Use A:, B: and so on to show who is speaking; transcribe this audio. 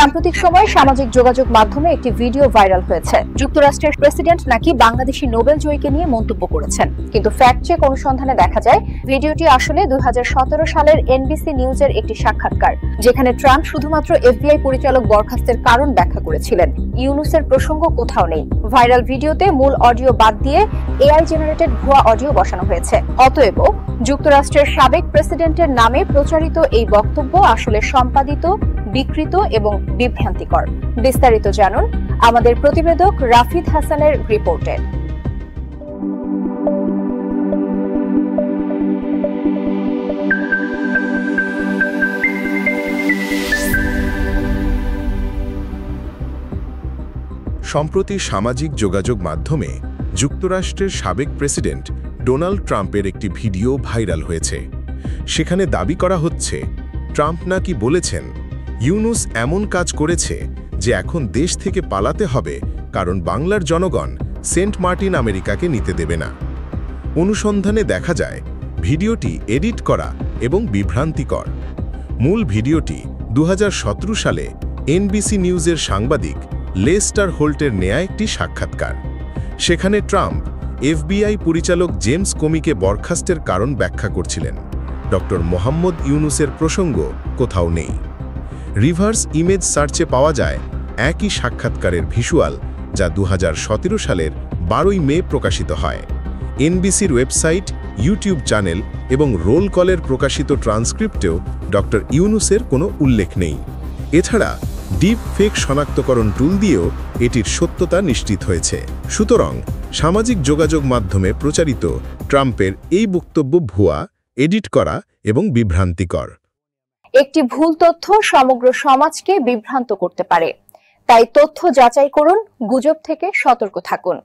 A: সাম্প্রতিক সময়ে সামাজিক যোগাযোগ মাধ্যমে একটি ভিডিও ভাইরাল হয়েছে। যুক্তরাষ্ট্রের প্রেসিডেন্ট নাকি বাংলাদেশি নোবেল জয়ীকে নিয়ে মন্তব্য করেছেন, কিন্তু ফ্যাক্ট চেক অনুসন্ধানে দেখা যায় ভিডিওটি আসলে 2017 সালের এনবিসি নিউজের একটি সাক্ষাৎকার, যেখানে ট্রাম্প শুধুমাত্র এফবিআই পরিচালক বরখাস্তের কারণ ব্যাখ্যা করেছিলেন। ইউনুসের প্রসঙ্গ কোথাও নেই। ভাইরাল ভিডিওতে মূল অডিও বাদ দিয়ে এআই জেনারেটেড ভুয়া অডিও বসানো হয়েছে। অতএব যুক্তরাষ্ট্রের সাবেক প্রেসিডেন্টের নামে প্রচারিত এই বক্তব্য আসলে সম্পাদিত, বিকৃত এবং বিভ্রান্তিকর। বিস্তারিত জানুন আমাদের প্রতিবেদক রাফিদ হাসানের রিপোর্টে।
B: সম্প্রতি সামাজিক যোগাযোগ মাধ্যমে যুক্তরাষ্ট্রের সাবেক প্রেসিডেন্ট ডোনাল্ড ট্রাম্পের একটি ভিডিও ভাইরাল হয়েছে। সেখানে দাবি করা হচ্ছে ট্রাম্প নাকি বলেছেন ইউনুস এমন কাজ করেছে যে এখন দেশ থেকে পালাতে হবে, কারণ বাংলার জনগণ সেন্ট মার্টিন আমেরিকাকে নিতে দেবে না। অনুসন্ধানে দেখা যায় ভিডিওটি এডিট করা এবং বিভ্রান্তিকর। মূল ভিডিওটি 2017 সালে এনবিসি নিউজের সাংবাদিক লেস্টার হোল্টের নেয়া একটি সাক্ষাৎকার। সেখানে ট্রাম্প এফবিআই পরিচালক জেমস কমিকে বরখাস্তের কারণ ব্যাখ্যা করছিলেন। ডক্টর মোহাম্মদ ইউনুসের প্রসঙ্গ কোথাও নেই। রিভার্স ইমেজ সার্চে পাওয়া যায় একই সাক্ষাৎকারের ভিজুয়াল, যা 2017 সালের 12 মে প্রকাশিত হয়। এনবিসির ওয়েবসাইট, ইউটিউব চ্যানেল এবং রোল কলের প্রকাশিত ট্রান্সক্রিপ্টেও ডক্টর ইউনুসের কোনো উল্লেখ নেই। এছাড়া ডিপ ফেক শনাক্তকরণ টুল দিয়েও এটির সত্যতা নিশ্চিত হয়েছে। সুতরাং সামাজিক যোগাযোগ মাধ্যমে প্রচারিত ট্রাম্পের এই বক্তব্য ভুয়া, এডিট করা এবং বিভ্রান্তিকর।
A: একটি ভুল তথ্য সমগ্র সমাজকে বিভ্রান্ত করতে পারে, তাই তথ্য যাচাই করুন, গুজব থেকে সতর্ক থাকুন।